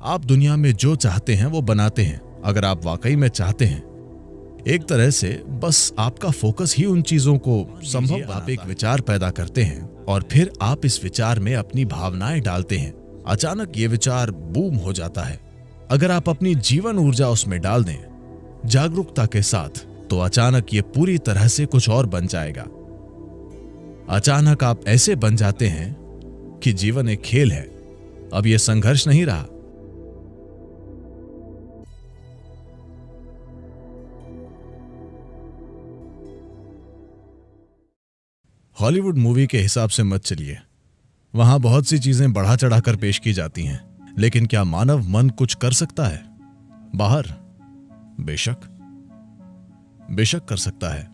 आप दुनिया में जो चाहते हैं वो बनाते हैं, अगर आप वाकई में चाहते हैं। एक तरह से बस आपका फोकस ही उन चीजों को संभव। आप एक विचार पैदा करते हैं और फिर आप इस विचार में अपनी भावनाएं डालते हैं। अचानक ये विचार बूम हो जाता है। अगर आप अपनी जीवन ऊर्जा उसमें डाल दें जागरूकता के साथ, तो अचानक ये पूरी तरह से कुछ और बन जाएगा। अचानक आप ऐसे बन जाते हैं कि जीवन एक खेल है, अब यह संघर्ष नहीं रहा। हॉलीवुड मूवी के हिसाब से मत चलिए। वहां बहुत सी चीजें बढ़ा चढ़ाकर पेश की जाती हैं, लेकिन क्या मानव मन कुछ कर सकता है बाहर? बेशक कर सकता है।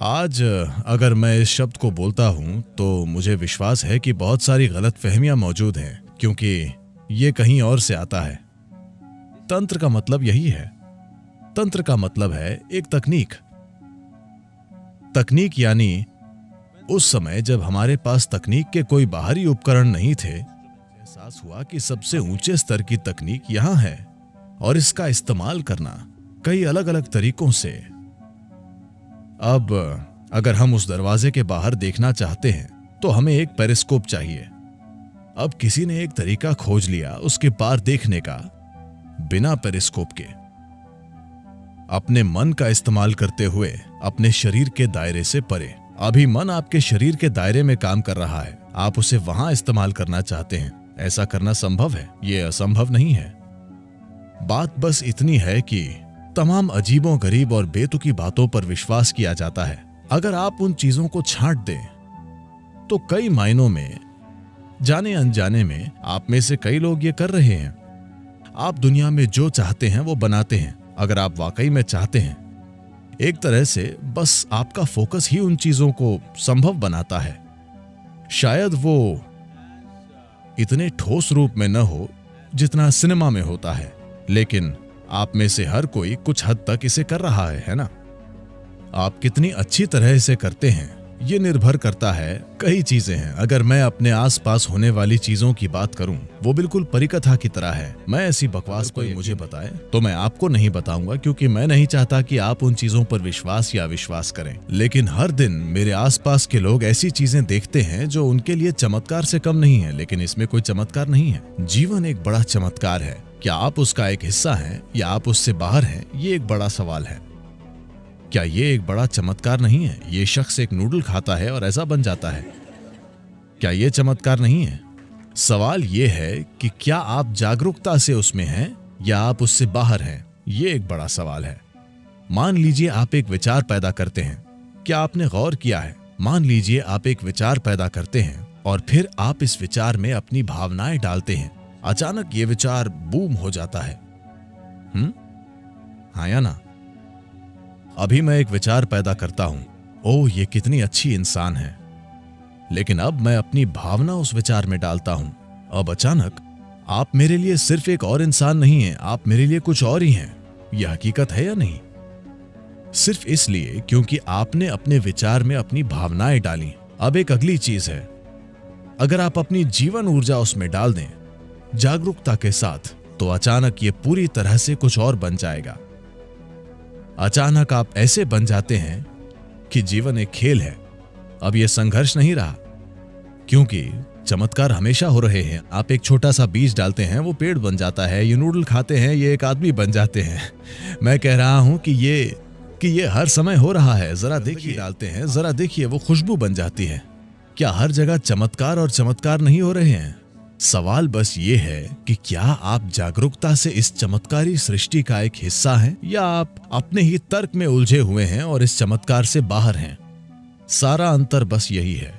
आज अगर मैं इस शब्द को बोलता हूं तो मुझे विश्वास है कि बहुत सारी गलतफहमियां मौजूद हैं, क्योंकि यह कहीं और से आता है। तंत्र का मतलब यही है। तंत्र का मतलब है एक तकनीक यानी उस समय जब हमारे पास तकनीक के कोई बाहरी उपकरण नहीं थे, एहसास हुआ कि सबसे ऊंचे स्तर की तकनीक यहां है और इसका इस्तेमाल करना कई अलग अलग तरीकों से। अब अगर हम उस दरवाजे के बाहर देखना चाहते हैं तो हमें एक पेरिस्कोप चाहिए। अब किसी ने एक तरीका खोज लिया उसके पार देखने का, बिना पेरिस्कोप के, अपने मन का इस्तेमाल करते हुए अपने शरीर के दायरे से परे। अभी मन आपके शरीर के दायरे में काम कर रहा है, आप उसे वहां इस्तेमाल करना चाहते हैं। ऐसा करना संभव है, यह असंभव नहीं है। बात बस इतनी है कि तमाम अजीबों गरीब और बेतुकी बातों पर विश्वास किया जाता है। अगर आप उन चीजों को छांट दें तो कई मायनों में, जाने अनजाने में, आप में से कई लोग ये कर रहे हैं। आप दुनिया में जो चाहते हैं वो बनाते हैं, अगर आप वाकई में चाहते हैं। एक तरह से बस आपका फोकस ही उन चीजों को संभव बनाता है। शायद वो इतने ठोस रूप में न हो जितना सिनेमा में होता है, लेकिन आप में से हर कोई कुछ हद तक इसे कर रहा है ना? आप कितनी अच्छी तरह इसे करते हैं ये निर्भर करता है, कई चीजें हैं। अगर मैं अपने आसपास होने वाली चीजों की बात करूं, वो बिल्कुल परिकथा की तरह है। मैं ऐसी बकवास कोई मुझे बताए तो मैं आपको नहीं बताऊंगा, क्योंकि मैं नहीं चाहता कि आप उन चीजों पर विश्वास या अविश्वास करें। लेकिन हर दिन मेरे आसपास के लोग ऐसी चीजें देखते हैं जो उनके लिए चमत्कार से कम नहीं है, लेकिन इसमें कोई चमत्कार नहीं है। जीवन एक बड़ा चमत्कार है। क्या आप उसका एक हिस्सा हैं या आप उससे बाहर हैं, ये एक बड़ा सवाल है। क्या ये एक बड़ा चमत्कार नहीं है? ये शख्स एक नूडल खाता है और ऐसा बन जाता है। क्या ये चमत्कार नहीं है? सवाल ये है कि क्या आप जागरूकता से उसमें हैं या आप उससे बाहर हैं? ये एक बड़ा सवाल है। मान लीजिए आप एक विचार पैदा करते हैं। क्या आपने गौर किया है? मान लीजिए आप एक विचार पैदा करते हैं और फिर आप इस विचार में अपनी भावनाएं डालते हैं। अचानक ये विचार बूम हो जाता है। हाँ या ना? अभी मैं एक विचार पैदा करता हूं, ओह ये कितनी अच्छी इंसान है, लेकिन अब मैं अपनी भावना उस विचार में डालता हूं। अब अचानक आप मेरे लिए सिर्फ एक और इंसान नहीं हैं, आप मेरे लिए कुछ और ही हैं। यह हकीकत है या नहीं? सिर्फ इसलिए क्योंकि आपने अपने विचार में अपनी भावनाएं डाली। अब एक अगली चीज है, अगर आप अपनी जीवन ऊर्जा उसमें डाल दें जागरूकता के साथ, तो अचानक ये पूरी तरह से कुछ और बन जाएगा। अचानक आप ऐसे बन जाते हैं कि जीवन एक खेल है, अब यह संघर्ष नहीं रहा, क्योंकि चमत्कार हमेशा हो रहे हैं। आप एक छोटा सा बीज डालते हैं, वो पेड़ बन जाता है। ये नूडल खाते हैं, ये एक आदमी बन जाते हैं। मैं कह रहा हूं कि ये हर समय हो रहा है। जरा देखिए, डालते हैं, जरा देखिए, वो खुशबू बन जाती है। क्या हर जगह चमत्कार और चमत्कार नहीं हो रहे हैं? सवाल बस ये है कि क्या आप जागरूकता से इस चमत्कारी सृष्टि का एक हिस्सा हैं या आप अपने ही तर्क में उलझे हुए हैं और इस चमत्कार से बाहर हैं। सारा अंतर बस यही है।